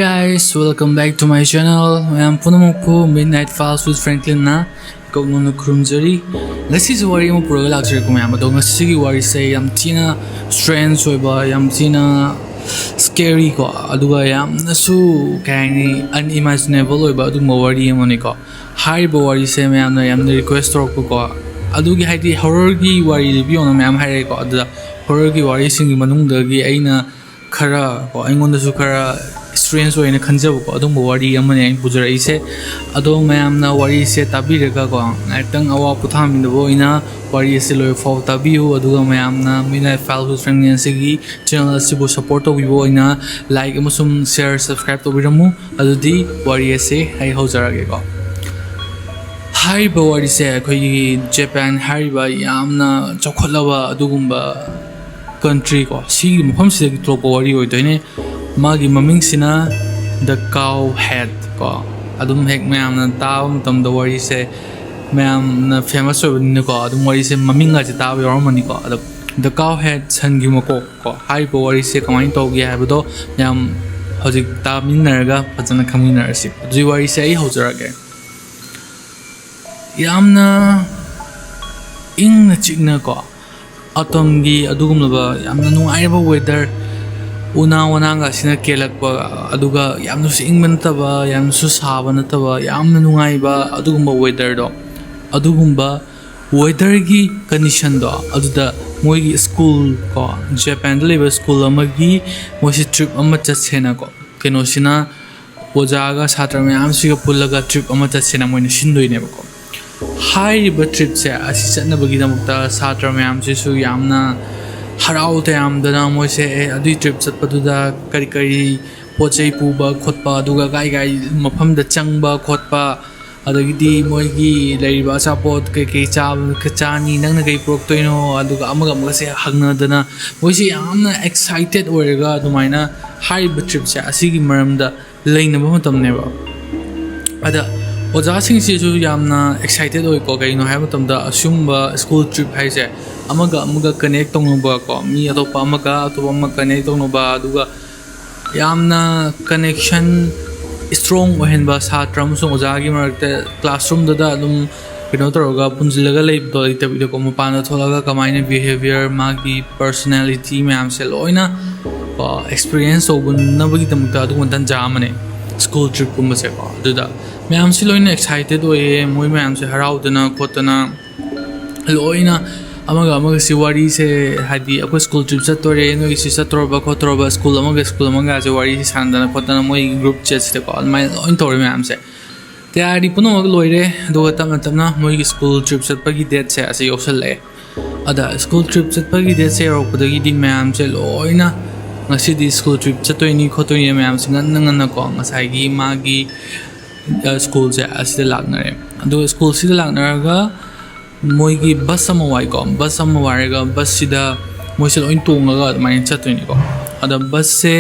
Guys, welcome back to my channel. I am Punamoku Midnight Files with Franklin na Kogno Krumjari. This is wari mo pura luxury ko mayam do ngasi wari say yam tina strange oiba yam tina scary ko aduga yam nasu kani unimaginable oiba adu wari mo ni ko high wari say mayam na yam request ro ko adugi haidi horror gi wari review na mayam hai ko adu horror gi wari sing manung dagi aina khara ko aingon da su khara experience oina khanjab ko adum wari amane bujara ise ado mayam na wari se tabiraga ko atang awa putham in the boina wari se loy fall tabiu aduga mayam na mina file with friendly sigi channel sibo support to bibo ina like amusum share subscribe to biramu adudi wari se hai hojara ko hai ba wari se khoi Japan hai ba yamna chokholawa adugumba country ko si mafam se to wari oidoine magi maming sina the cow head ko adum hek mayam na taw tam the wari se mayam na famous ni ko adum wari se maming ga taw yormani ko the cow head san gi makok ko hai bo wari se kamai to gi habudo yam hojik ta minarga phajana khaminar si ji wari se ai hojara ge yamna ing na chigna ko atom gi adugum laba yamna nungai ba weather una nga sina kelak ba aduga yamnu sing taba yamsu saba na taba yamna nungai ba adugumba weather do adugumba weather gi condition do aduda moi school ko Japan level school amagi mosi trip amma chatsena ko keno sina ojaga satra mayam siga pullaga trip amma chatsena moina sindoi ne ko hai ba trip se asi chatna bagi damukta satra mayam su yamna harau te am dana moi se adi trip chat paduda kari kari pochai puba khotpa aduga gai mafam da changba khotpa adagidi moi gi laiba sapot ke cha chani nangna gai prok toino aduga amaga se hangna dana moi se amna excited oirga dumaina high trip se asigi maramda leina ba matam ne ba ada oja sing se ju yamna excited oi ko gai no ha matam da asumba school trip hai se amaga connect tong ba ko mi atopa amaga connect tong ba aduga yamna connection strong ohen ba satram so ojagi marakte classroom da dum kino toroga punjilaga leib do itabi ko mapana tholaga kamaina behavior magi personality ma'am se loina experience obun nabagi tamta adu dan jamane school trip ko mase ko duda ma'am se loina excited oye moi ma'am se haraudana khotana loina amaga si wari se hadi ako school trip sa tore no isi sa torba ko torba school amaga se wari sandana khotana moi group chat se ko almai on tore ma'am se tayari puno mag loire do tamna moi school trip sa pagi date se ase yosal le ada school trip sa pagi date se ro podagi di ma'am se loina ngasi di school trip sa to ni khotoi ma'am se ngan ko ngasai gi magi school se ase lagnare do school se lagnaraga moigi bus sama wai ko bus sama warega bus sida moisel oin tongaga mai chatuni ko ada bus se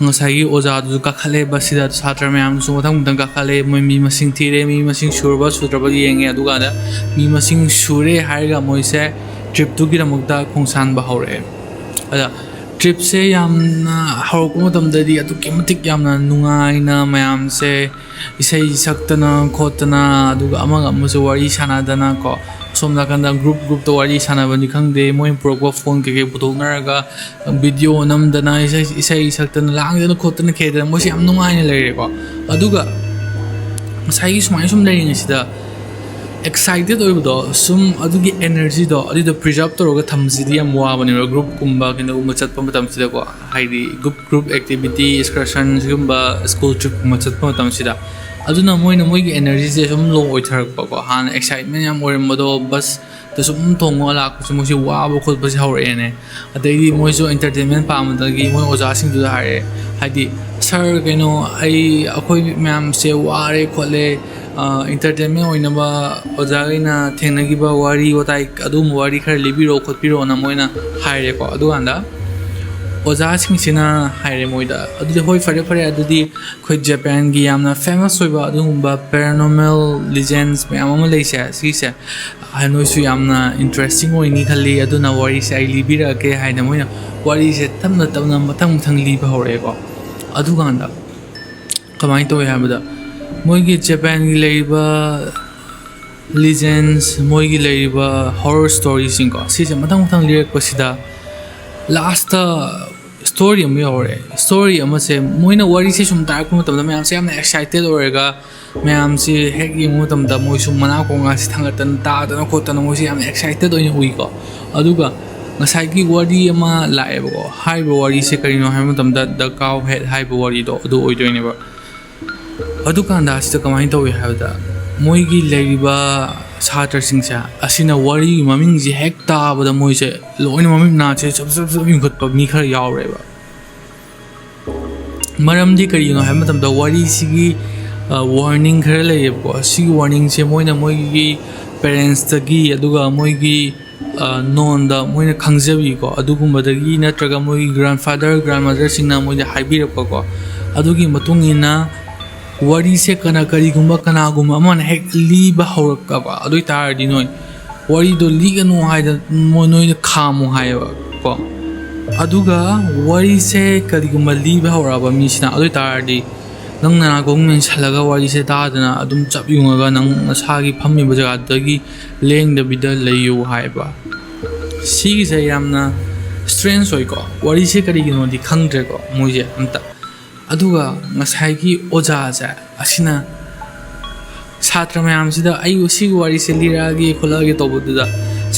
ngasai oja du ka khale bus sida satra mayam su mathang dang ka khale moi mi masing thire mi masing surba sutraba yenge aduga da mi masing sure haiga moise trip tu gi ramukta khongsan ba hore ada trip se yamna harokum tam dadi atu kematik yamna nungai na mayam se isai saktana khotana aduga amaga musu wari sanadana ko somna kanda group to wari sanabani khangde moi pro phone ke budonaraga video namdana isai saktana langdana khotana khedana mosi am nungai na leire ko aduga sai sumai sum leire sida excited oido sum adugi energy do adi preserve toroga thamsidi am wabani group kumba kina chatpa matam sida ko haidi group activity excursion gumba school trip chatpa matam sida aduna moina moigi energy se sum low oitharak ko han excitement yam orimado bus to sum tongo ala ko sum si waba khol basi hawre ne adai moi so entertainment pa amadagi moi oja sing du hare haidi sir kino ai akoi ma'am se ware khole entertainment oina ba ojaina thenagi ba wari otai adum wari khar libiro khotpiro na moina haire ko adu anda oja sing sina haire moida adu hoi fare adudi khoi Japan gi yamna famous oiba adum ba paranormal legends me amama leisa sisa hanoi su yamna interesting oini khali aduna wari se ai libira ke haina moina wari se tamna mathang liba hore ko adu ganda ꯀꯃꯥꯏꯅ ꯇꯧꯏ ꯍꯥꯏꯕꯗ ꯃꯣꯏꯒꯤ ꯖꯄꯥꯟꯒꯤ ꯂꯩꯔꯤꯕ licence ꯃꯣꯏꯒꯤ ꯂꯩꯔꯤꯕ horror ꯁ꯭ꯇꯣꯔꯤꯁꯤꯡꯀꯣ ꯁꯤꯁꯦ ꯃꯊꯪ ꯃꯊꯪ ꯂꯤꯔꯛꯄꯁꯤꯗ ꯂꯥꯁꯇ ꯁ꯭ꯇꯣꯔꯤ ꯑꯃ ꯌꯧꯔꯛꯑꯦ ꯁ꯭ꯇꯣꯔꯤ ꯑꯃꯁꯦ ꯃꯣꯏꯅ ꯋꯥꯔꯤꯁꯦ ꯁꯨꯝ ꯇꯥꯔꯛꯄ ꯃꯇꯝꯗ ꯃꯌꯥꯝꯁꯦ ꯌꯥꯝꯅ ꯑꯦꯛꯁꯥꯏꯇꯦड ꯑꯣꯏꯔꯒ ꯃꯌꯥꯝꯁꯤ ꯍꯦꯛ ꯌꯦꯡꯕ ꯃꯇꯝꯗ ꯃꯣꯏꯁꯨ ꯃꯅꯥꯀꯣꯡꯒꯥꯁꯤ ꯊꯥꯡꯒꯠꯇꯅ ꯇꯥꯗꯅ ꯈꯣꯠꯇꯅ ꯃꯣꯏꯁꯦ ꯌꯥꯝꯅ ꯑꯦꯛꯁꯥꯏꯇꯦड ꯑꯣꯏꯅ ꯎꯏꯀꯣ ꯑꯗꯨꯒ ꯉꯁꯥꯏꯒꯤ ꯋꯥꯔꯤ ꯑꯃ ꯂꯥꯛꯑꯦꯕꯀꯣ ꯍꯥꯏꯔꯤꯕ ꯋꯥꯔꯤꯁꯦ ꯀꯔꯤꯅꯣ ꯍꯥꯏꯕ ꯃꯇꯝꯗ ꯗ ꯀꯥꯎ ꯍꯦꯠ ꯍꯥꯏꯕ ꯋꯥꯔꯤꯗꯣ ꯑꯗꯨ ꯑꯣꯏꯗꯣꯏꯅꯦꯕ ꯑꯗꯨꯀꯥꯟꯗ ꯑꯁꯤꯗ ꯀꯃꯥꯏꯅ ꯇꯧꯏ ꯍꯥꯏꯕꯗ ꯃꯣꯏꯒꯤ ꯂꯩꯔꯤꯕ ꯁꯥꯇ꯭ꯔꯁꯤꯡꯁꯦ ꯑꯁꯤꯅ ꯋꯥꯔꯤꯒꯤ ꯃꯃꯤꯡꯁꯦ ꯍꯦꯛ ꯇꯥꯕꯗ ꯃꯣꯏꯁꯦ ꯂꯣꯏꯅ ꯃꯃꯤꯠ ꯅꯥꯁꯦ ꯆꯞ ꯆꯞ ꯆꯞ ꯌꯨꯡꯈꯠꯄ ꯃꯤ ꯈꯔ ꯌꯥꯎꯔꯦꯕ ꯃꯔꯝꯗꯤ ꯀꯔꯤꯒꯤꯅꯣ ꯍꯥꯏꯕ ꯃꯇꯝꯗ ꯋꯥꯔꯤꯁꯤꯒꯤ ꯋꯥꯔꯅꯤꯡ ꯈꯔ ꯂꯩꯌꯦꯕꯀꯣ ꯁꯤꯒꯤ ꯋꯥꯔꯅꯤꯡꯁꯦ ꯃꯣꯏꯅ ꯃꯣꯏꯒꯤ ꯄꯦꯔꯦꯟꯁꯇꯒꯤ ꯑꯗꯨꯒ ꯃꯣꯏꯒꯤ ꯅꯣꯟꯗ ꯃꯣꯏꯅ ꯈꯪꯖꯕꯤꯀꯣ ꯑꯗꯨꯒꯨꯝꯕꯗꯒꯤ ꯅꯠꯇ꯭ꯔꯒ ꯃꯣꯏꯒꯤ ꯒ꯭ꯔꯥꯟꯐꯥꯗꯔ ꯒ꯭ꯔꯥꯟꯃꯗꯔꯁꯤꯡꯅ ꯃꯣꯏꯗ ꯍꯥꯏꯕꯤꯔꯛꯄꯀꯣ ꯑꯗꯨꯒꯤ ꯃꯇꯨꯡ ꯏꯟꯅ ꯋꯥꯔꯤꯁꯦ ꯀꯔꯤꯒꯨꯝꯕ ꯀꯅꯥꯒꯨꯝꯕ ꯑꯃꯅ ꯍꯦꯛ ꯂꯤꯕ ꯍꯧꯔꯛꯀꯕ ꯑꯗꯨ ꯑꯣꯏꯇꯥꯔꯗꯤ ꯅꯣꯏ ꯋꯥꯔꯤꯗꯣ ꯂꯤꯒꯅꯨ ꯍꯥꯏꯗꯅ ꯅꯣꯏꯅ ꯈꯥꯝꯃꯨ ꯍꯥꯏꯌꯦꯕ ꯀꯣ ꯑꯗꯨꯒ ꯋꯥꯔꯤꯁꯦ ꯀꯔꯤꯒꯨꯝꯕ ꯂꯤꯕ ꯍꯧꯔꯛꯑꯕ ꯃꯤꯁꯤꯅ ꯑꯗꯨ ꯑꯣꯏꯇꯥꯔꯗꯤ ꯅꯪ ꯅꯥꯀꯣꯡ ꯃꯦꯟꯁꯜꯂꯒ ꯋꯥꯔꯤꯁꯦ ꯇꯥꯗꯅ ꯑꯗꯨꯝ ꯆꯞ ꯌꯨꯡꯉꯒ ꯅꯪ ꯅꯁꯥꯒꯤ ꯐꯝꯃꯤꯕ ꯖꯒꯥꯗꯨꯗꯒꯤ ꯂꯦꯡꯗꯕꯤꯗ ꯂꯩꯌꯨ ꯍꯥꯏꯕ ꯁꯤꯒꯤꯁꯦ ꯌꯥꯝꯅ ꯁ꯭ꯇ꯭ꯔꯦꯟꯖ ꯑꯣꯏꯀꯣ ꯋꯥꯔꯤꯁꯦ ꯀꯔꯤꯒꯤꯅꯣꯗꯤ ꯈꯪꯗ꯭ꯔꯦꯀꯣ ꯃꯣꯏꯁꯦ ꯑꯝꯇ ꯑꯗꯨꯒ ꯉꯁꯥꯏꯒꯤ ꯑꯣꯖꯥꯁꯦ ꯑꯁꯤꯅ ꯁꯥꯇ꯭ꯔ ꯃꯌꯥꯝꯁꯤꯗ ꯑꯩ ꯁꯤꯒꯤ ꯋꯥꯔꯤꯁꯦ ꯂꯤꯔꯛꯑꯒꯦ ꯈꯣꯠꯂꯛꯑꯒꯦ ꯇꯧꯕꯗꯨꯗ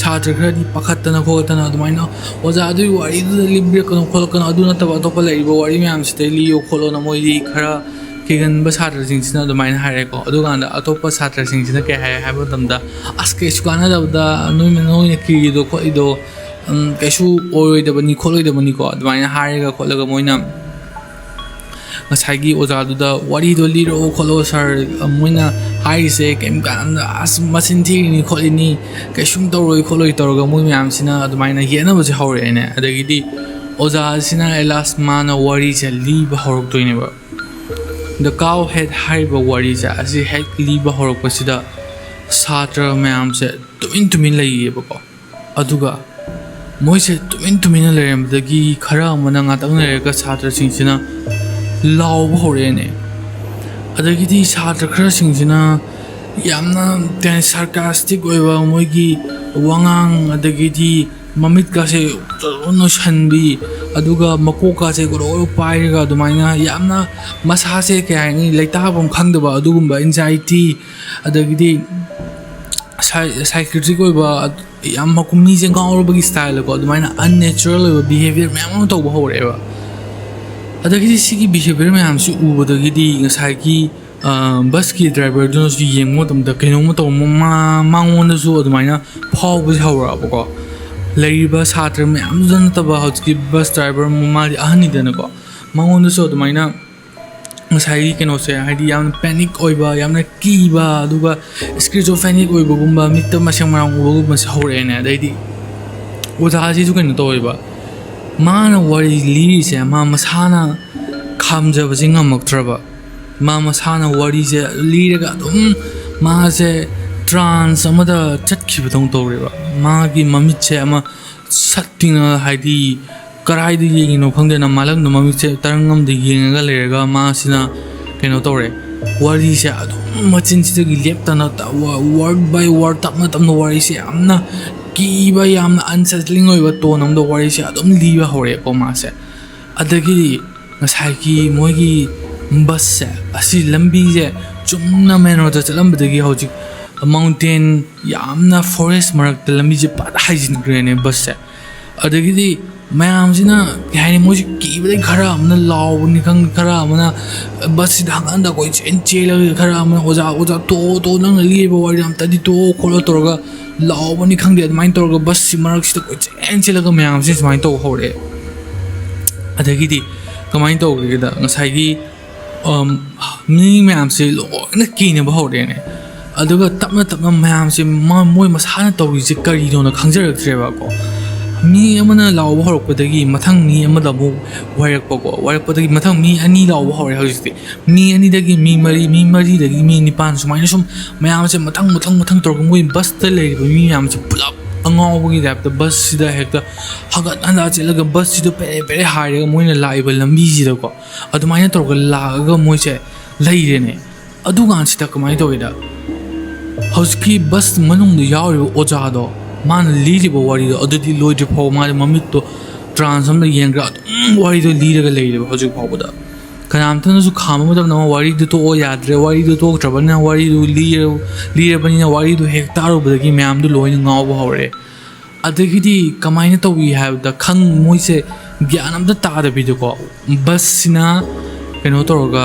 ꯁꯥꯇ꯭ꯔ ꯈꯔꯗꯤ ꯄꯥꯈꯠꯇꯅ ꯈꯣꯠꯇꯅ ꯑꯗꯨꯃꯥꯏꯅ ꯑꯣꯖꯥ ꯑꯗꯨꯒꯤ ꯋꯥꯔꯤꯗꯨꯗ ꯂꯤꯕꯤꯔꯛꯀꯅꯨ ꯈꯣꯠꯂꯛꯀꯅꯨ ꯑꯗꯨ ꯅꯠꯇꯕ ꯑꯇꯣꯞꯄ ꯂꯩꯔꯤꯕ ꯋꯥꯔꯤ ꯃꯌꯥꯝꯁꯤꯗ ꯂꯤꯌꯣ ꯈꯣꯠꯂꯣꯅ ꯃꯣꯏꯗꯤ ꯈꯔ ꯀꯤꯒꯟꯕ ꯁꯥꯇ꯭ꯔꯁꯤꯡꯁꯤꯅ ꯑꯗꯨꯃꯥꯏꯅ ꯍꯥꯏꯔꯦꯀꯣ ꯑꯗꯨꯀꯥꯟꯗ ꯑꯇꯣꯞꯄ ꯁꯥꯇ꯭ꯔꯁꯤꯡꯁꯤꯅ ꯀꯩ ꯍꯥꯏ ꯍꯥꯏꯕ ꯃꯇꯝꯗ ꯑꯁ ꯀꯩꯁꯨ ꯀꯥꯟꯅꯗꯕꯗ ꯅꯣꯏꯅ ꯀꯤꯔꯤꯗꯣ ꯈꯣꯠꯂꯤꯗꯣ ꯀꯩꯁꯨ ꯑꯣꯏꯔꯣꯏꯗꯕꯅꯤ ꯈꯣꯠꯂꯣꯏꯗꯕꯅꯤꯀꯣ ꯑꯗꯨꯃꯥꯏꯅ ꯍꯥꯏꯔꯒ ꯈꯣꯠꯂꯒ ꯃꯣꯏꯅ ꯉꯁꯥꯏꯒꯤ ꯑꯣꯖꯥꯗꯨꯗ ꯋꯥꯔꯤꯗꯣ ꯂꯤꯔꯛꯑꯣ ꯈꯣꯠꯂꯣ ꯁꯥꯔ ꯃꯣꯏꯅ ꯍꯥꯏꯔꯤꯁꯦ ꯀꯩꯝ ꯀꯥꯟꯗ ꯑꯁ ꯃꯆꯤꯟ ꯊꯤꯔꯤꯅꯤ ꯈꯣꯠꯂꯤꯅꯤ ꯀꯩꯁꯨꯝ ꯇꯧꯔꯣꯏ ꯈꯣꯠꯂꯣꯏ ꯇꯧꯔꯒ ꯃꯣꯏ ꯃꯌꯥꯝꯁꯤꯅ ꯑꯗꯨꯃꯥꯏꯅ ꯌꯦꯠꯅꯕꯁꯦ ꯍꯧꯔꯛꯑꯦꯅꯦ ꯑꯗꯒꯤꯗꯤ ꯑꯣꯖꯥꯁꯤꯅ ꯑꯦꯂꯥꯁ ꯃꯥꯅ ꯋꯥꯔꯤꯁꯦ ꯂꯤꯕ ꯍꯧꯔꯛꯇꯣꯏꯅꯦꯕ ꯗ ꯀꯥꯎ ꯍꯦꯠ ꯍꯥꯏꯔꯤꯕ ꯋꯥꯔꯤꯁꯦ ꯑꯁꯤ ꯍꯦꯛ ꯂꯤꯕ ꯍꯧꯔꯛꯄꯁꯤꯗ ꯁꯥꯇ꯭ꯔ ꯃꯌꯥꯝꯁꯦ ꯇꯨꯃꯤꯟ ꯂꯩꯌꯦꯕꯀꯣ ꯑꯗꯨꯒ ꯃꯣꯏꯁꯦ ꯇꯨꯃꯤꯟꯅ ꯂꯩꯔꯝꯕꯗꯒꯤ ꯈꯔ ꯑꯃꯅ ꯉꯥꯛꯇꯪ ꯂꯩꯔꯒ ꯁꯥꯇ꯭ꯔꯁꯤꯡꯁꯤꯅ ꯂꯥꯎꯕ ꯍꯧꯔꯛꯑꯦꯅꯦ ꯑꯗꯒꯤꯗꯤ ꯁꯥꯇ꯭ꯔ ꯈꯔꯁꯤꯡꯁꯤꯅ ꯌꯥꯝꯅ ꯁꯥꯔꯀꯥꯁꯇꯤꯛ ꯑꯣꯏꯕ ꯃꯣꯏꯒꯤ ꯋꯥꯉꯥꯡ ꯑꯗꯒꯤꯗꯤ ꯃꯃꯤꯠꯀꯥꯁꯦ ꯅꯣꯏꯁꯟꯕꯤ ꯑꯗꯨꯒ ꯃꯀꯣꯛꯀꯥꯁꯦ ꯒꯣꯔꯣ ꯄꯥꯏꯔꯒ ꯑꯗꯨꯃꯥꯏꯅ ꯌꯥꯝꯅ ꯃꯁꯥꯁꯦ ꯀꯩ ꯍꯥꯏꯅꯤ ꯂꯩꯇꯥꯐꯝ ꯈꯪꯗꯕ ꯑꯗꯨꯒꯨꯝꯕ ꯑꯦꯟꯖꯥꯏꯇꯤ ꯑꯗꯒꯤꯗꯤ ꯁꯥꯏꯀ꯭ꯔꯤꯇꯤꯛ ꯑꯣꯏꯕ ꯌꯥꯝ ꯃꯤꯁꯦ ꯉꯥꯎꯔꯕꯒꯤ ꯁ꯭ꯇꯥꯏꯜꯗꯀꯣ ꯑꯗꯨꯃꯥꯏꯅ ꯑꯟꯅꯦꯆꯔꯦꯜ ꯑꯣꯏꯕ ꯕꯤꯍꯦꯕꯤꯌꯔ ꯃꯌꯥꯝ ꯑꯃ ꯇꯧꯕ ꯍꯧꯔꯛꯑꯦꯕ ꯑꯗꯒꯤꯗꯤ ꯁꯤꯒꯤ ꯕꯤꯍꯦꯕꯤꯌꯔ ꯃꯌꯥꯝꯁꯤ ꯎꯕꯗꯒꯤꯗꯤ ꯉꯁꯥꯏꯒꯤ ꯕꯁꯀꯤ ꯗ꯭ꯔꯥꯏꯚꯔꯗꯨꯅꯁꯨ ꯌꯦꯡꯕ ꯃꯇꯝꯗ ꯀꯩꯅꯣꯝꯃ ꯇꯧꯕ ꯃꯉꯣꯟꯗꯁꯨ ꯑꯗꯨꯃꯥꯏꯅ ꯐꯥꯎꯕꯁꯦ ꯍꯧꯔꯛꯑꯕꯀꯣ ꯂꯩꯔꯤꯕ ꯁꯥꯇ꯭ꯔ ꯃꯌꯥꯝꯗꯨꯗ ꯅꯠꯇꯕ ꯍꯧꯖꯤꯛꯀꯤ ꯕꯁ ꯗ꯭ꯔꯥꯏꯚꯔ ꯃꯥꯗꯤ ꯑꯍꯟꯅꯤꯗꯅꯀꯣ ꯃꯉꯣꯟꯗꯁꯨ ꯑꯗꯨꯃꯥꯏꯅ ꯉꯁꯥꯏꯒꯤ ꯀꯩꯅꯣꯁꯦ ꯍꯥꯏꯗꯤ ꯌꯥꯝꯅ ꯄꯦꯅꯤꯛ ꯑꯣꯏꯕ ꯌꯥꯝꯅ ꯀꯤꯕ ꯑꯗꯨꯒ ꯁ꯭ꯀꯤꯖꯣꯐ꯭ꯔꯦꯅꯤꯛ ꯑꯣꯏꯕꯒꯨꯝꯕ ꯃꯤꯠꯇ ꯃꯁꯦꯡ ꯃꯔꯥꯡ ꯎꯕꯒꯨꯝꯕꯁꯦ ꯍꯧꯔꯛꯑꯦꯅꯦ ꯑꯗꯩꯗꯤ ꯑꯣꯖꯥꯁꯤꯁꯨ ꯀꯩꯅꯣ ꯇꯧꯋꯦꯕ ꯃꯥꯅ ꯋꯥꯔꯤ ꯂꯤꯔꯤꯁꯦ ꯃꯥ ꯃꯁꯥꯅ ꯈꯥꯝꯖꯕꯁꯦ ꯉꯝꯃꯛꯇ꯭ꯔꯕ ꯃꯥ ꯃꯁꯥꯅ ꯋꯥꯔꯤꯁꯦ ꯂꯤꯔꯒ ꯑꯗꯨꯝ ꯃꯥꯁꯦ ꯇ꯭ꯔꯥꯟꯁ ꯑꯃꯗ ꯆꯠꯈꯤꯕꯗꯧ ꯇꯧꯔꯦꯕ ꯃꯥꯒꯤ ꯃꯃꯤꯠꯁꯦ ꯑꯃ ꯁꯠꯇꯤꯡꯅ ꯍꯥꯏꯗꯤ ꯀꯔꯥꯏꯗ ꯌꯦꯡꯉꯤꯅꯣ ꯈꯪꯗꯦꯅ ꯃꯥꯂꯪꯗ ꯃꯃꯤꯠꯁꯦ ꯇꯔꯪ ꯑꯃꯗ ꯌꯦꯡꯉꯒ ꯂꯩꯔꯒ ꯃꯥꯁꯤꯅ ꯀꯩꯅꯣ ꯇꯧꯔꯦ ꯋꯥꯔꯤꯁꯦ ꯑꯗꯨꯝ ꯃꯆꯤꯟꯁꯤꯗꯒꯤ ꯂꯦꯞꯇꯅ ꯋꯥꯔꯗ ꯕꯥꯏ ꯋꯥꯔꯗ ꯇꯞꯅ ꯋꯥꯔꯤꯁꯦ ꯌꯥꯝꯅ ꯀꯤꯕ ꯌꯥꯝꯅ ꯑꯟꯁꯦꯇꯂꯤꯡ ꯑꯣꯏꯕ ꯇꯣꯟ ꯑꯃꯗ ꯋꯥꯔꯤꯁꯦ ꯑꯗꯨꯝ ꯂꯤꯕ ꯍꯧꯔꯛꯑꯦꯀꯣ ꯃꯥꯁꯦ ꯑꯗꯒꯤꯗꯤ ꯉꯁꯥꯏꯒꯤ ꯃꯣꯏꯒꯤ ꯕꯁꯁꯦ ꯑꯁꯤ ꯂꯝꯕꯤꯁꯦ ꯆꯨꯝꯅ ꯃꯦꯟ ꯔꯣꯗꯇ ꯆꯠꯂꯝꯕꯗꯒꯤ ꯍꯧꯖꯤꯛ ꯃꯥꯎꯟꯇꯦꯟ ꯌꯥꯝꯅ ꯐꯣꯔꯦꯁ ꯃꯔꯛꯇ ꯂꯝꯕꯤꯁꯦ ꯄꯥꯛ ꯍꯥꯏꯖꯤꯟꯈ꯭ꯔꯦꯅꯦ ꯕꯁꯁꯦ ꯑꯗꯒꯤꯗꯤ ꯃꯌꯥꯝꯁꯤꯅ ꯀꯩ ꯍꯥꯏꯅꯤ ꯃꯣꯏꯁꯦ ꯀꯤꯕꯗꯩ ꯈꯔ ꯑꯃꯅ ꯂꯥꯎꯕꯅꯤ ꯈꯪꯗꯦ ꯈꯔ ꯑꯃꯅ ꯕꯁꯁꯤꯗ ꯍꯪꯀꯠ ꯍꯟꯗ ꯆꯦꯜꯂꯒ ꯈꯔ ꯑꯃꯅ ꯑꯣꯖꯥ ꯇꯣꯛꯑꯣ ꯅꯪꯅ ꯂꯤꯕ ꯋꯥꯔꯤꯗꯣ ꯑꯝꯇꯗꯤ ꯇꯣꯛꯑꯣ ꯈꯣꯠꯂꯣ ꯇꯧꯔꯒ ꯂꯥꯎꯕꯅꯤ ꯈꯪꯗꯦ ꯑꯗꯨꯃꯥꯏꯅ ꯇꯧꯔꯒ ꯕꯁꯁꯤ ꯃꯔꯛꯁꯤꯗ ꯆꯦꯜꯂꯒ ꯃꯌꯥꯝꯁꯦ ꯁꯨꯃꯥꯏꯅ ꯇꯧꯕ ꯍꯧꯔꯛꯑꯦ ꯑꯗꯒꯤꯗꯤ ꯀꯃꯥꯏꯅ ꯇꯧꯒꯦꯗ ꯉꯁꯥꯏꯒꯤ ꯃꯤ ꯃꯌꯥꯝꯁꯦ ꯂꯣꯏꯅ ꯀꯤꯅꯕ ꯍꯧꯔꯛꯑꯦꯅꯦ ꯑꯗꯨꯒ ꯇꯞꯅ ꯃꯌꯥꯝꯁꯦ ꯃꯣꯏ ꯃꯁꯥꯅ ꯇꯧꯔꯤꯁꯦ ꯀꯔꯤꯅꯣꯅ ꯈꯪꯖꯔꯛꯇ꯭ꯔꯦꯕꯀꯣ ꯃꯤ ꯑꯃꯅ ꯂꯥꯎꯕ ꯍꯧꯔꯛꯄꯗꯒꯤ ꯃꯊꯪ ꯃꯤ ꯑꯃꯗ ꯑꯃꯨꯛ ꯋꯥꯏꯔꯛꯄꯗꯒꯤ ꯃꯊꯪ ꯃꯤ ꯑꯅꯤ ꯂꯥꯎꯕ ꯍꯧꯔꯦ ꯍꯧꯖꯤꯛꯇꯤ ꯃꯤ ꯑꯅꯤꯗꯒꯤ ꯃꯤ ꯃꯔꯤ ꯃꯤ ꯃꯔꯤꯗꯒꯤ ꯃꯤ ꯅꯤꯄꯥꯟ ꯁꯨꯃꯥꯏꯅ ꯁꯨꯝ ꯃꯌꯥꯝꯁꯦ ꯃꯊꯪ ꯇꯧꯔꯒ ꯃꯣꯏ ꯕꯁꯇ ꯂꯩꯔꯤꯕ ꯃꯤ ꯃꯌꯥꯝꯁꯦ ꯄꯨꯂꯞ ꯑꯉꯥꯎꯕꯒꯤ ꯇꯥꯏꯞꯇ ꯕꯁꯁꯤꯗ ꯍꯦꯛꯇ ꯍꯪꯒꯠ ꯍꯟꯗꯥ ꯆꯠꯂꯒ ꯕꯁꯁꯤꯗ ꯄꯦꯔꯦ ꯍꯥꯏꯔꯒ ꯃꯣꯏꯅ ꯂꯥꯛꯏꯕ ꯂꯝꯕꯤꯁꯤꯗꯀꯣ ꯑꯗꯨꯃꯥꯏꯅ ꯇꯧꯔꯒ ꯂꯥꯛꯑꯒ ꯃꯣꯏꯁꯦ ꯂꯩꯔꯦꯅꯦ ꯑꯗꯨꯀꯥꯟꯁꯤꯗ ꯀꯃꯥꯏꯅ ꯇꯧꯒꯦꯗ ꯍꯧꯖꯤꯛꯀꯤ ꯕꯁ ꯃꯅꯨꯡꯗ ꯌꯥꯎꯔꯤꯕ ꯑꯣꯖꯥꯗꯣ ꯃꯥꯅ ꯂꯤꯔꯤꯕ ꯋꯥꯔꯤꯗꯣ ꯑꯗꯨꯗꯤ ꯂꯣꯏꯗ꯭ꯔꯤ ꯐꯥꯎꯕ ꯃꯥꯒꯤ ꯃꯃꯤꯠꯇꯣ ꯇ꯭ꯔꯥꯟꯁ ꯑꯃꯗ ꯌꯦꯡꯈ꯭ꯔꯒ ꯑꯗꯨꯝ ꯋꯥꯔꯤꯗꯣ ꯂꯤꯔꯒ ꯂꯩꯔꯦꯕ ꯍꯧꯖꯤꯛ ꯐꯥꯎꯕꯗ ꯀꯅꯥꯝꯇꯅꯁꯨ ꯈꯥꯝꯕ ꯃꯇꯝꯗ ꯋꯥꯔꯤꯗꯨ ꯇꯣꯛꯑꯣ ꯌꯥꯗ꯭ꯔꯦ ꯋꯥꯔꯤꯗꯨ ꯇꯣꯛꯇ꯭ꯔꯕꯅꯤꯅ ꯋꯥꯔꯤꯗꯨ ꯂꯤꯔꯕꯅꯤꯅ ꯋꯥꯔꯤꯗꯨ ꯍꯦꯛ ꯇꯥꯔꯨꯕꯗꯒꯤ ꯃꯌꯥꯝꯗꯨ ꯂꯣꯏꯅ ꯉꯥꯎꯕ ꯍꯧꯔꯛꯑꯦ ꯑꯗꯒꯤꯗꯤ ꯀꯃꯥꯏꯅ ꯇꯧꯏ ꯍꯥꯏꯕꯗ ꯃꯣꯏꯁꯦ ꯒ꯭ꯌꯥꯟ ꯑꯝꯇ ꯇꯥꯗꯕꯤꯗꯀꯣ ꯕꯁꯁꯤꯅ ꯀꯩꯅꯣ ꯇꯧꯔꯒ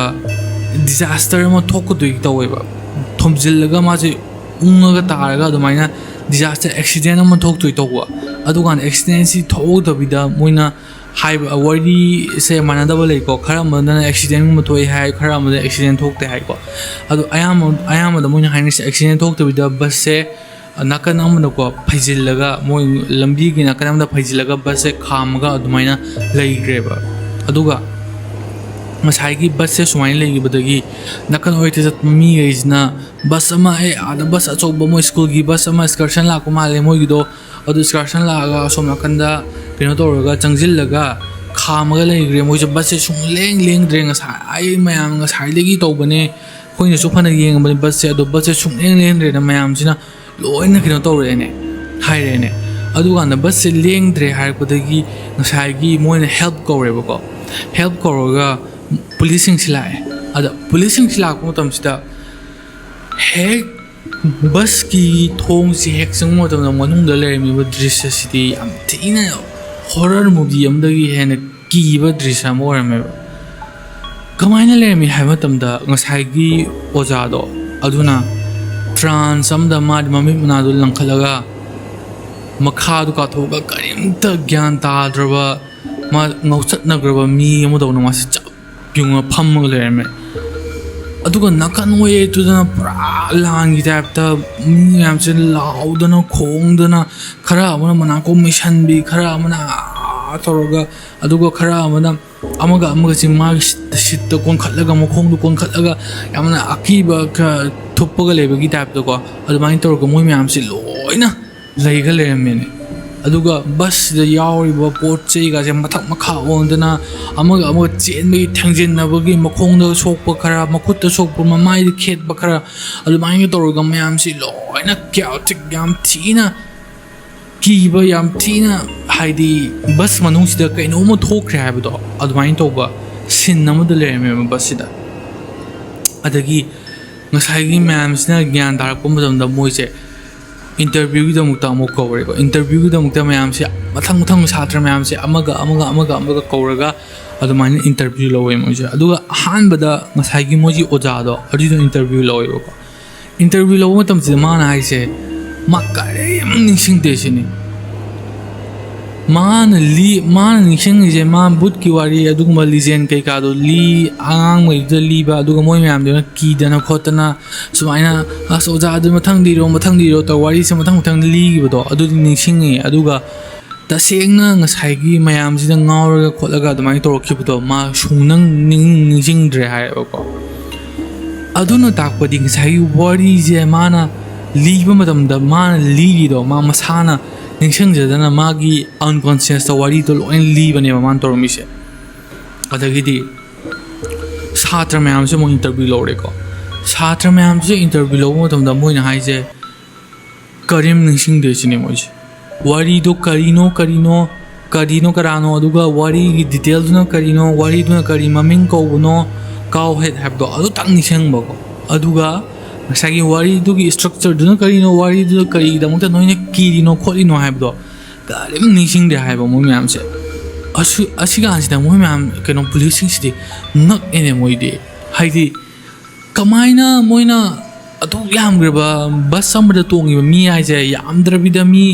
ꯗꯤꯖꯥꯁꯇꯔ ꯑꯃ ꯊꯣꯛꯀꯗꯣꯏ ꯇꯧꯋꯦꯕ ꯊꯣꯝꯖꯤꯜꯂꯒ ꯃꯥꯁꯦ ꯎꯪꯉꯒ ꯇꯥꯔꯒ ꯑꯗꯨꯃꯥꯏꯅ ꯗꯤꯖꯥꯁꯇꯔ ꯑꯦꯛꯁꯤꯗꯦꯟ ꯑꯃ ꯊꯣꯛꯇꯣꯏ ꯇꯧꯕ ꯑꯗꯨꯀꯥꯟꯗ ꯑꯦꯛꯁꯤꯗꯦꯟꯁꯤ ꯊꯣꯛꯍꯧꯗꯕꯤꯗ ꯃꯣꯏꯅ ꯍꯥꯏꯕ ꯋꯥꯔꯤꯁꯦ ꯃꯥꯟꯅꯗꯕ ꯂꯩꯀꯣ ꯈꯔ ꯑꯃꯗꯅ ꯑꯦꯛꯁꯤꯗꯦꯟꯒꯨꯝꯕ ꯊꯣꯛꯏ ꯍꯥꯏ ꯈꯔ ꯑꯃꯗ ꯑꯦꯛꯁꯤꯗꯦꯟ ꯊꯣꯛꯇꯦ ꯍꯥꯏꯀꯣ ꯑꯗꯣ ꯑꯌꯥꯝꯕꯗ ꯃꯣꯏꯅ ꯍꯥꯏꯅꯔꯤꯁꯦ ꯑꯦꯛꯁꯤꯗꯦꯟ ꯊꯣꯛꯇꯕꯤꯗ ꯕꯁꯁꯦ ꯅꯥꯀꯟ ꯑꯃꯗꯀꯣ ꯐꯩꯖꯤꯜꯂꯒ ꯃꯣꯏ ꯂꯝꯕꯤꯒꯤ ꯅꯥꯀꯟ ꯑꯃꯗ ꯐꯩꯖꯤꯜꯂꯒ ꯕꯁꯁꯦ ꯈꯥꯝꯃꯒ ꯑꯗꯨꯃꯥꯏꯅ ꯂꯩꯈ꯭ꯔꯦꯕ ꯑꯗꯨꯒ ꯉꯁꯥꯏꯒꯤ ꯕꯁꯁꯦ ꯁꯨꯃꯥꯏꯅ ꯂꯩꯈꯤꯕꯗꯒꯤ ꯅꯥꯀꯟ ꯑꯣꯏꯇ ꯆꯠꯄ ꯃꯤꯈꯩꯁꯤꯅ ꯕꯁ ꯑꯃ ꯑꯥꯗ ꯕꯁ ꯑꯆꯧꯕ ꯃꯣꯏ ꯁ꯭ꯀꯨꯜꯒꯤ ꯕꯁ ꯑꯃ ꯑꯦꯛꯁꯀꯔꯁꯟ ꯂꯥꯛꯄ ꯃꯥꯜꯂꯦ ꯃꯣꯏꯒꯤꯗꯣ ꯑꯗꯨ ꯑꯦꯛꯁꯀꯔꯁꯟ ꯂꯥꯛꯑꯒ ꯑꯁꯣꯝ ꯅꯥꯀꯟꯗ ꯀꯩꯅꯣ ꯇꯧꯔꯒ ꯆꯪꯁꯤꯜꯂꯒ ꯈꯥꯝꯃꯒ ꯂꯩꯈ꯭ꯔꯦ ꯃꯣꯏꯁꯦ ꯕꯁꯁꯦ ꯂꯦꯡꯗ꯭ꯔꯦ ꯉꯁꯥꯏ ꯃꯌꯥꯝ ꯉꯁꯥꯏꯗꯒꯤ ꯇꯧꯕꯅꯦ ꯑꯩꯈꯣꯏꯅꯁꯨ ꯐꯅ ꯌꯦꯡꯉꯕꯅꯤ ꯕꯁꯁꯦ ꯑꯗꯣ ꯕꯁꯁꯦ ꯂꯦꯡꯗ꯭ꯔꯦꯅ ꯃꯌꯥꯝꯁꯤꯅ ꯂꯣꯏꯅ ꯀꯩꯅꯣ ꯇꯧꯔꯛꯑꯦꯅꯦ ꯍꯥꯏꯔꯛꯑꯦꯅꯦ ꯑꯗꯨꯀꯥꯟꯗ ꯕꯁꯁꯦ ꯂꯦꯡꯗ꯭ꯔꯦ ꯍꯥꯏꯔꯛꯄꯗꯒꯤ ꯉꯁꯥꯏꯒꯤ ꯃꯣꯏꯅ ꯍꯦꯜꯞ ꯀꯧꯔꯦꯕꯀꯣ ꯍꯦꯜꯞ ꯀꯧꯔꯒ ꯄꯨꯂꯤꯁꯁꯤꯡꯁꯤ ꯂꯥꯛꯑꯦ ꯑꯗ ꯄꯨꯂꯤꯁꯁꯤꯡꯁꯤ ꯂꯥꯛꯄ ꯃꯇꯝꯁꯤꯗ ꯍꯦꯛ ꯕꯁꯀꯤ ꯊꯣꯡꯁꯤ ꯍꯦꯛ ꯆꯪꯕ ꯃꯇꯝꯗ ꯃꯅꯨꯡꯗ ꯂꯩꯔꯝꯃꯤꯕ ꯗ꯭ꯔꯤꯁ꯭ꯌꯁꯤꯗꯤ ꯌꯥꯝ ꯊꯤꯅ ꯍꯣꯔꯔ ꯃꯨꯚꯤ ꯑꯃꯗꯒꯤ ꯍꯦꯟꯅ ꯀꯤꯕ ꯗ꯭ꯔꯤꯁ꯭ꯌ ꯑꯃ ꯑꯣꯏꯔꯝꯃꯦꯕ ꯀꯃꯥꯏꯅ ꯂꯩꯔꯝꯃꯤ ꯍꯥꯏꯕ ꯃꯇꯝꯗ ꯉꯁꯥꯏꯒꯤ ꯑꯣꯖꯥꯗꯣ ꯑꯗꯨꯅ ꯇ꯭ꯔꯥꯟꯁ ꯑꯃꯗ ꯃꯥꯗꯤ ꯃꯃꯤꯠ ꯃꯅꯥꯗꯨ ꯂꯪꯈꯠꯂꯒ ꯃꯈꯥꯗꯨ ꯀꯥꯊꯣꯛꯑꯒ ꯀꯔꯤꯝꯇ ꯒ꯭ꯌꯥꯟ ꯇꯥꯗ꯭ꯔꯕ ꯃꯥ ꯉꯥꯎꯆꯠꯅꯈ꯭ꯔꯕ ꯃꯤ ꯑꯃꯗꯧꯅ ꯃꯥꯁꯤ ꯆꯞ ꯌꯨꯡꯉ ꯐꯝꯃꯒ ꯂꯩꯔꯝꯃꯦ ꯑꯗꯨꯒ ꯅꯥꯀꯟ ꯑꯣꯏꯇꯨꯗꯅ ꯄꯨꯔꯥ ꯂꯥꯟꯒꯤ ꯇꯥꯏꯞꯇ ꯃꯤ ꯃꯌꯥꯝꯁꯦ ꯂꯥꯎꯗꯅ ꯈꯣꯡꯗꯅ ꯈꯔ ꯑꯃꯅ ꯃꯅꯥꯀꯣꯡ ꯃꯩꯁꯟꯕꯤ ꯈꯔ ꯑꯃꯅ ꯇꯧꯔꯒ ꯑꯗꯨꯒ ꯈꯔ ꯑꯃꯅ ꯑꯃꯒꯁꯤ ꯃꯥꯒꯤ ꯁꯤꯠꯇ ꯀꯣꯟꯈꯠꯂꯒ ꯃꯈꯣꯡꯗꯨ ꯀꯣꯟꯈꯠꯂꯒ ꯌꯥꯝꯅ ꯑꯀꯤꯕ ꯊꯨꯞꯄꯒ ꯂꯩꯕꯒꯤ ꯇꯥꯏꯞꯇꯀꯣ ꯑꯗꯨꯃꯥꯏꯅ ꯇꯧꯔꯒ ꯃꯣꯏ ꯃꯌꯥꯝꯁꯤ ꯂꯣꯏꯅ ꯂꯩꯒ ꯂꯩꯔꯝꯃꯦꯅꯦ ꯑꯗꯨꯒ ꯕꯁꯁꯤꯗ ꯌꯥꯎꯔꯤꯕ ꯄꯣꯠ ꯆꯩꯒꯁꯦ ꯃꯊꯛ ꯃꯈꯥ ꯑꯣꯟꯗꯅ ꯑꯃꯒ ꯆꯦꯟꯕꯒꯤ ꯊꯦꯡꯖꯤꯟꯅꯕꯒꯤ ꯃꯈꯣꯡꯗ ꯁꯣꯛꯄ ꯈꯔ ꯃꯈꯨꯠꯇ ꯁꯣꯛꯄ ꯃꯃꯥꯏꯗ ꯈꯦꯠꯄ ꯈꯔ ꯑꯗꯨꯃꯥꯏꯅ ꯇꯧꯔꯒ ꯃꯌꯥꯝꯁꯤ ꯂꯣꯏꯅ ꯀ꯭ꯌꯥꯎꯇꯤꯛ ꯌꯥꯝ ꯊꯤꯅ ꯀꯤꯕ ꯌꯥꯝ ꯊꯤꯅ ꯍꯥꯏꯗꯤ ꯕꯁ ꯃꯅꯨꯡꯁꯤꯗ ꯀꯩꯅꯣꯝꯃ ꯊꯣꯛꯈ꯭ꯔꯦ ꯍꯥꯏꯕꯗꯣ ꯑꯗꯨꯃꯥꯏꯅ ꯇꯧꯕ ꯁꯤꯟ ꯑꯃꯗ ꯂꯩꯔꯝꯃꯦꯕ ꯕꯁꯁꯤꯗ ꯑꯗꯒꯤ ꯉꯁꯥꯏꯒꯤ ꯃꯌꯥꯝꯁꯤꯅ ꯒ꯭ꯌꯥꯟ ꯇꯥꯔꯛꯄ ꯃꯇꯝꯗ ꯃꯣꯏꯁꯦ ꯏꯟꯇꯔꯚ꯭ꯌꯨꯒꯤꯗꯃꯛꯇ ꯑꯃꯨꯛ ꯀꯧꯔꯦꯀꯣ ꯏꯟꯇꯔꯚ꯭ꯌꯨꯒꯤꯗꯃꯛꯇ ꯃꯌꯥꯝꯁꯦ ꯃꯊꯪ ꯁꯥꯇ꯭ꯔ ꯃꯌꯥꯝꯁꯦ ꯑꯃꯒ ꯀꯧꯔꯒ ꯑꯗꯨꯃꯥꯏꯅ ꯏꯟꯇꯔꯚ꯭ꯌꯨ ꯂꯧꯋꯦ ꯃꯣꯏꯁꯦ ꯑꯗꯨꯒ ꯑꯍꯥꯟꯕꯗ ꯉꯁꯥꯏꯒꯤ ꯃꯣꯏꯒꯤ ꯑꯣꯖꯥꯗꯣ ꯑꯗꯨꯗꯣ ꯏꯟꯇꯔꯚ꯭ꯌꯨ ꯂꯧꯋꯦꯕꯀꯣ ꯏꯟꯇꯔꯚ꯭ꯌꯨ ꯂꯧꯕ ꯃꯇꯝꯁꯤꯗ ꯃꯥꯅ ꯍꯥꯏꯁꯦ ꯃꯥ ꯀꯔꯤꯝ ꯅꯤꯡꯁꯤꯡꯗꯦ ꯁꯤꯅꯤ ꯃꯥꯅ ꯅꯤꯡꯁꯤꯡꯉꯤꯁꯦ ꯃꯥ ꯕꯨꯠꯀꯤ ꯋꯥꯔꯤ ꯑꯗꯨꯒꯨꯝꯕ ꯂꯤꯖꯦꯟ ꯀꯩꯀꯥꯗꯣ ꯑꯉꯥꯡꯉꯩꯗꯨꯗ ꯂꯤꯕ ꯑꯗꯨꯒ ꯃꯣꯏ ꯃꯌꯥꯝꯗꯨꯅ ꯀꯤꯗꯅ ꯈꯣꯠꯇꯅ ꯁꯨꯃꯥꯏꯅ ꯑꯁ ꯑꯣꯖꯥꯗꯨ ꯃꯊꯪꯗꯤꯔꯣ ꯇꯧ ꯋꯥꯔꯤꯁꯦ ꯃꯊꯪ ꯂꯤꯈꯤꯕꯗꯣ ꯑꯗꯨꯗꯤ ꯅꯤꯡꯁꯤꯡꯉꯤ ꯑꯗꯨꯒ ꯇꯁꯦꯡꯅ ꯉꯁꯥꯏꯒꯤ ꯃꯌꯥꯝꯁꯤꯗ ꯉꯥꯎꯔꯒ ꯈꯣꯠꯂꯒ ꯑꯗꯨꯃꯥꯏꯅ ꯇꯧꯔꯛꯈꯤꯕꯗꯣ ꯃꯥ ꯅꯤꯡꯁꯤꯡꯗ꯭ꯔꯦ ꯍꯥꯏꯌꯦꯕꯀꯣ ꯑꯗꯨꯅ ꯇꯥꯛꯄꯗꯤ ꯉꯁꯥꯏꯒꯤ ꯋꯥꯔꯤꯁꯦ ꯃꯥꯅ ꯂꯤꯕ ꯃꯇꯝꯗ ꯃꯥꯅ ꯂꯤꯔꯤꯗꯣ ꯃꯥ ꯃꯁꯥꯅ ꯅꯤꯡꯁꯤꯡꯖꯗꯅ ꯃꯥꯒꯤ ꯑꯟꯀonscious ꯋꯥꯔꯤꯗꯣ ꯂꯣꯏꯅ ꯂꯤꯕꯅꯦꯕ ꯃꯥꯅ ꯇꯧꯔꯝꯃꯤꯁꯦ ꯑꯗꯒꯤꯗꯤ ꯁꯥꯇ꯭ꯔ ꯃꯌꯥꯝꯁꯦ ꯑꯃꯨꯛ ꯏꯟꯇꯔꯚ꯭ꯌꯨ ꯂꯧꯔꯦꯀꯣ ꯁꯥꯇ꯭ꯔ ꯃꯌꯥꯝꯁꯦ ꯏꯟꯇꯔꯚ꯭ꯌꯨ ꯂꯧꯕ ꯃꯇꯝꯗ ꯃꯣꯏꯅ ꯍꯥꯏꯁꯦ ꯀꯔꯤꯝ ꯅꯤꯡꯁꯤꯡꯗꯦ ꯁꯤꯅꯦ ꯃꯣꯏꯁꯦ ꯋꯥꯔꯤꯗꯣ ꯀꯔꯥꯅꯣ ꯑꯗꯨꯒ ꯋꯥꯔꯤꯒꯤ ꯗꯤꯇꯦꯜꯗꯨꯅ ꯀꯔꯤꯅꯣ ꯋꯥꯔꯤꯗꯨꯅ ꯀꯔꯤ ꯃꯃꯤꯡ ꯀꯧꯕꯅꯣ ꯀꯥꯎꯍꯦꯠ ꯍꯥꯏꯕꯗꯣ ꯑꯗꯨꯇꯪ ꯅꯤꯡꯁꯤꯡꯕꯀꯣ ꯑꯗꯨꯒ ꯉꯁꯥꯏꯒꯤ ꯋꯥꯔꯤꯗꯨꯒꯤ ꯁꯇ꯭ꯔꯛꯆꯔꯗꯨꯅ ꯀꯔꯤꯅꯣ ꯋꯥꯔꯤꯗꯨꯗ ꯀꯔꯤꯒꯤꯗꯃꯛꯇ ꯅꯣꯏꯅ ꯀꯤꯔꯤꯅꯣ ꯈꯣꯠꯂꯤꯅꯣ ꯍꯥꯏꯕꯗꯣ ꯀꯔꯤꯝ ꯅꯤꯡꯁꯤꯡꯗꯦ ꯍꯥꯏꯕ ꯃꯣꯏ ꯃꯌꯥꯝꯁꯦ ꯑꯁꯤꯀꯥꯟꯁꯤꯗ ꯃꯣꯏ ꯃꯌꯥꯝ ꯀꯩꯅꯣ ꯄꯨꯂꯤꯁꯁꯤꯡꯁꯤꯗꯤ ꯉꯛꯑꯦꯅꯦ ꯃꯣꯏꯗꯤ ꯍꯥꯏꯗꯤ ꯀꯃꯥꯏꯅ ꯃꯣꯏꯅ ꯑꯗꯨꯛ ꯌꯥꯝꯈ꯭ꯔꯕ ꯕꯁ ꯑꯃꯗ ꯇꯣꯡꯉꯤꯕ ꯃꯤ ꯍꯥꯏꯁꯦ ꯌꯥꯝꯗ꯭ꯔꯕꯤꯗ ꯃꯤ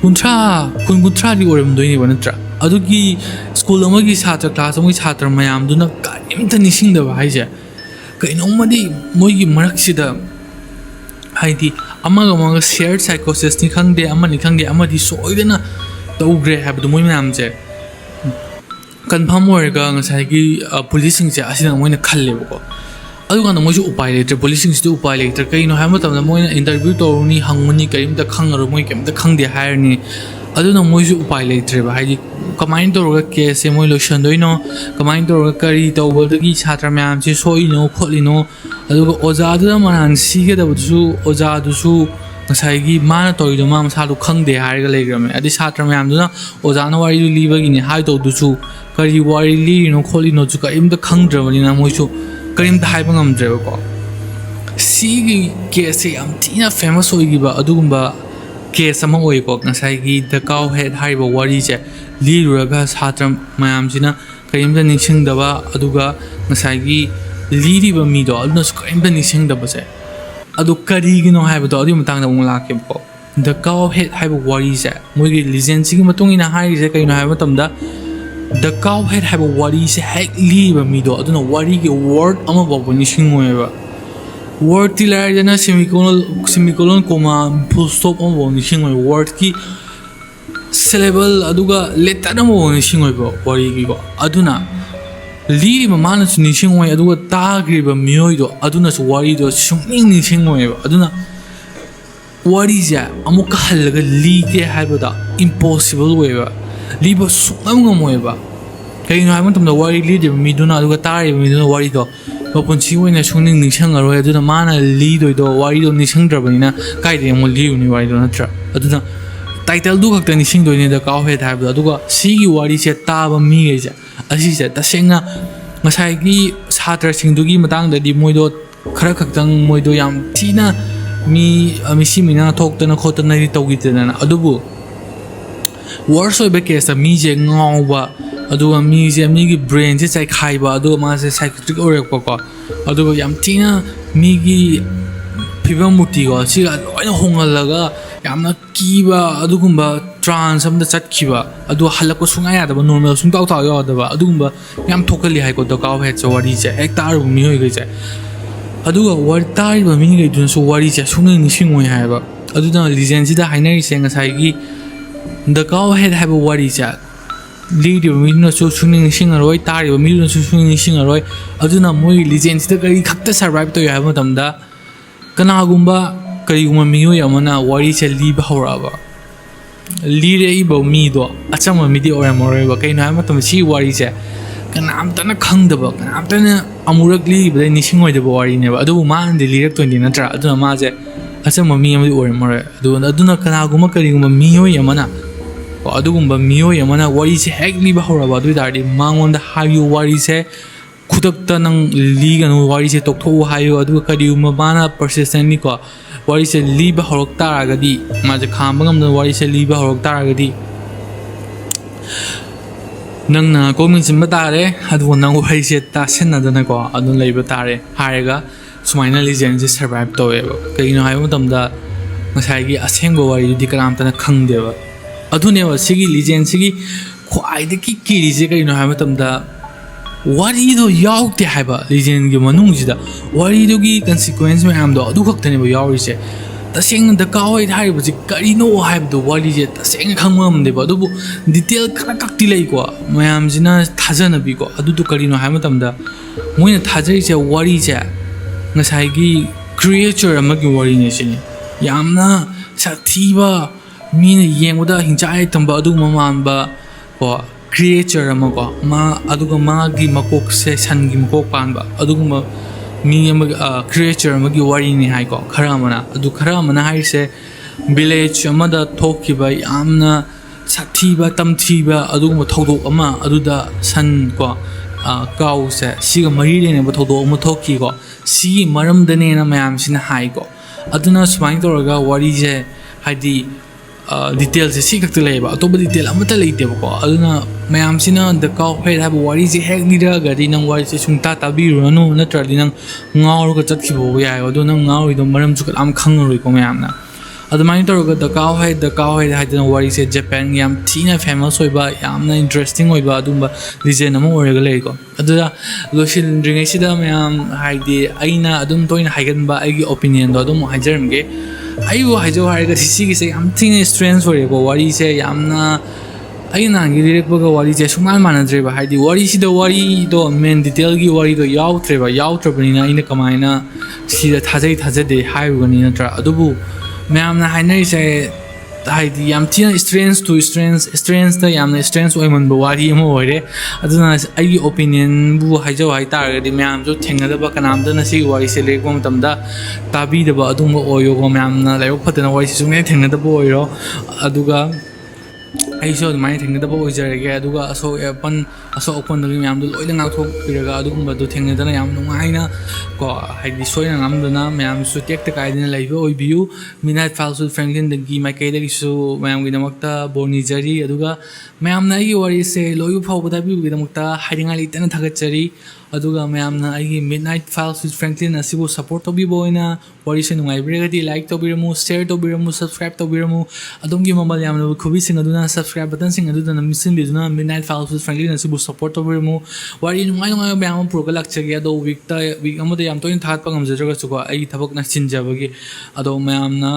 30-40ꯗꯤ ꯑꯣꯏꯔꯝꯗꯣꯏꯅꯦꯕ ꯅꯠꯇ꯭ꯔꯥ ꯑꯗꯨꯒꯤ ꯁ꯭ꯀꯨꯜ ꯑꯃꯒꯤ ꯀ꯭ꯂꯥꯁ ꯑꯃꯒꯤ ꯁꯥꯇ꯭ꯔ ꯃꯌꯥꯝꯗꯨꯅ ꯀꯔꯤꯝꯇ ꯅꯤꯡꯁꯤꯡꯗꯕ ꯍꯥꯏꯁꯦ ꯀꯩꯅꯣꯝꯃꯗꯤ ꯃꯣꯏꯒꯤ ꯃꯔꯛꯁꯤꯗ ꯍꯥꯏꯗꯤ ꯑꯃꯒ ꯁꯤꯌꯔ ꯁꯥꯏꯀꯣꯁꯤꯁꯅꯤ ꯈꯪꯗꯦ ꯑꯃꯅꯤ ꯈꯪꯗꯦ ꯑꯃꯗꯤ ꯁꯣꯏꯗꯅ ꯇꯧꯈ꯭ꯔꯦ ꯍꯥꯏꯕꯗꯣ ꯃꯣꯏ ꯃꯌꯥꯝꯁꯦ ꯀꯟꯐꯥꯔꯝ ꯑꯣꯏꯔꯒ ꯉꯁꯥꯏꯒꯤ ꯄꯨꯂꯤꯁꯁꯤꯡꯁꯦ ꯑꯁꯤꯗ ꯃꯣꯏꯅ ꯈꯜꯂꯦꯕꯀꯣ ꯑꯗꯨꯀꯥꯟꯗ ꯃꯣꯏꯁꯨ ꯎꯄꯥꯏ ꯂꯩꯇ꯭ꯔꯦ ꯄꯨꯂꯤꯁꯁꯤꯡꯁꯤꯗꯤ ꯎꯄꯥꯏ ꯂꯩꯇ꯭ꯔꯦ ꯀꯩꯅꯣ ꯍꯥꯏꯕ ꯃꯇꯝꯗ ꯃꯣꯏꯅ ꯏꯟꯇꯔꯚ꯭ꯌꯨ ꯇꯧꯔꯨꯅꯤ ꯍꯪꯉꯨꯅꯤ ꯀꯔꯤꯝꯇ ꯈꯪꯉꯔꯣꯏ ꯃꯣꯏ ꯀꯩꯝꯇ ꯈꯪꯗꯦ ꯍꯥꯏꯔꯅꯤ aduna moisu upai leitreba haidi kamain toroga case moi loisondoino kamain toroga kari tawbadagi chhatra mayam che soino kholino aduga oja da manan sige da busu oja dusu ngasai mana toido ma masalu khangde harga legrame adi chhatra mayam duna oja na wari libagi ni hai to dusu kari wari li no kholino chu ka imda khangdrabani na moisu karim da hai bangam dreba ko sigi case am tina famous oigiba adugumba case ama oiko ngasai the cow head hariba wari che liruraga chhatra mayam jina karimda nishingdaba aduga ngasai liriba mido aduna karimda nishingdaba se adu karigino haibado adi matangda mung lake ko the cow head haiba wari se moigi legend sigi matungina hari se kaino haiba tamda the cow head haiba wari se hek liriba mido aduna wari ge word ama babu nishingoyeba word ti lai jana semicolon comma full stop on ni singoi word ki syllable aduga letter na mo ni singoi ba wari gi ba aduna li ma mana su ni singoi aduga ta gri ba mioi do aduna su wari do sungning ni singoi ba aduna wari ja amuka halaga li ke haiba da impossible way ba li ba sungam ngomoi ba kai no haimon tamda wari li de mi duna aduga ta ri mi duna wari do punchi wena sungning nisang aro aduna mana li do wari do nisang drabani na kai de mo li uni wari do natra aduna title du khakta nising do ni da cow head haiba aduga sigi wari che taba mi ge ja asi se tasengna masai gi chhatra sing du gi matang da di moi do khara khaktang moi do yam thina mi simina thoktana khotana ri tawgitana adubu worse oibe case mi je ngawba aduga mi je mi gi brain je chai khaiba aduga ma se psychiatric orekpa ko aduga yam thina mi gi phibam muti go si ga loina hongalaga yamna kiba adugumba trans amda chatkhiba adu halako sunga ya da normal sung taw taw ya da adugumba yam thokali hai ko da kaw he chawari je hectar mi hoi ge je aduga war tai ba mi ge dun so wari je sungni ni singoi hai ba aduna legend ji da hainari se ngasai gi the cow head have a wari je lead mi no so sungni ni singaroi tari ba mi no so sungni ni singaroi aduna moi legend ji da kari khakta survive to ya ba tamda kana gumba kari gumba mi yo yamana wari che liba horaba lire ibo mi do achama mi di ora more ba kai na ma tam si wari che kana am ta na khang da ba kana am ta na amurak li ba ni singoi da wari ne ba adu ma an de lirek to ni na tra adu ma je achama mi am di ora more adu na kana gumba kari gumba mi yo yamana adu gumba mi yo yamana wari che hek liba horaba adu da di mangon da hayu wari che khudak ta nang li ga no wari che tok tho hayu adu kari gumba bana persistent ni ko wari se liba horok taragadi ma je khamba ngam wari se liba horok taragadi nang na ko min simba tare adu nang wari se ta senna dana ko adu leiba tare harega sumaina legend je survive to eba kai no hayo tamda ngasai gi asengbo wari di karam ta na khangde ba adu ne wa sigi legend sigi khwai de ki kiri je kai no hayo tamda wari do yaukte haiba legend gi manung jida wari do gi consequence me am do adu khaktane ba yauri se taseng da kawai thai ba ji kari no haib do wari je taseng khangam de ba du detail kara kakti lai ko mayam jina thajana bi ko adu du kari no haima tamda moina thajai je wari je ngasai gi creature ama gi wari ne sini yamna sathiba mina yengda hingchai tamba adu maman ba ko creature ama ko ma aduga ma gi makok se san gi makok pan ba aduga mi ama creature ama gi wari ni hai ko khara mana adu khara mana hai se village ama da thoki ba amna sathi ba tamthi ba aduga thodok ama aduda san ko kaw se siga mari ne ba thodok ama thoki ko si maram da ne na mayam sin hai ko aduna swain toraga wari je haidi details si kakta leba atoba detail amata leite ba ko aduna mayam sina the cow head have wari je hek ni da gari nang wari se sungta tabiru anu natrali nang ngaur ga chatki bo ya adu nang ngaur do maram chu am khangoi ko mayam na adumai toraga the cow head haidana wari se Japan yam thina famous hoiba yamna interesting hoiba adumba legend amo orega lei ko aduda losin ringai sida mayam haidi aina adum toina haigan ba aigi opinion do adum haijarmge ayu haijo harga sigi se am thing strange for ko wari se yamna aina gi direct ba wari se sumal manadre ba haidi wari sida wari do main detail gi wari do yautre ba yautrabani na ina kamaina sida thajai de hairu ni na tra adubu mayam na hainai se haidi yam thina strange to strange da yamna strange oiman ba wari ama oire aduna ai opinion bu haijo hai tar gadi myam jo thengna da ba kanam da na si wari se le kom tam da tabi da ba adum oyo go myam na lai phatana wari si sung thengna da bo oiro aduga ai so mai thengna da bo oijarege aduga aso okon da myam do loina ngak thok piraga adugum ba do thengna da na yam nungaina ko haidi soina ngam dana myam su tek ta kai dina laibe oibiu midnight falls with Franklin da gi mai kai da su myam gi damakta boni jari aduga myam na gi wari se loyu phau da bi gi damakta haidinga li tana thagat jari aduga myam na ai midnight falls with Franklin asibu support to bi boina wari se nungai brega di like to biramu share to biramu subscribe to biramu adum gi mamal yam na khubi sing aduna subscribe button sing aduna na mission bi duna midnight falls with Franklin asibu support to biramu wari nungai nungai myam pro ga lakchage ado week amada yam toin that pangam jaga chu ko ai thabak na chinjabagi ado myam na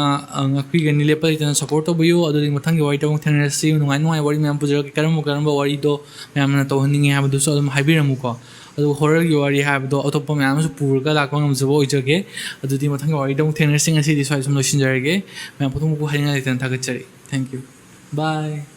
ngakpi ga ni lepa itana support to biu ado mathang gi wari to thengna si nungai nungai wari myam pujar karam wari do myam na to ningi ha du so adum haibiramu ko adu horror gi wari ha do atop myam su purga lakpa ngam jabo ojage adu di mathang gi wari do thengna sing asi di sai sum lo shinjarage myam putum ko hainga itana thagachari thank you bye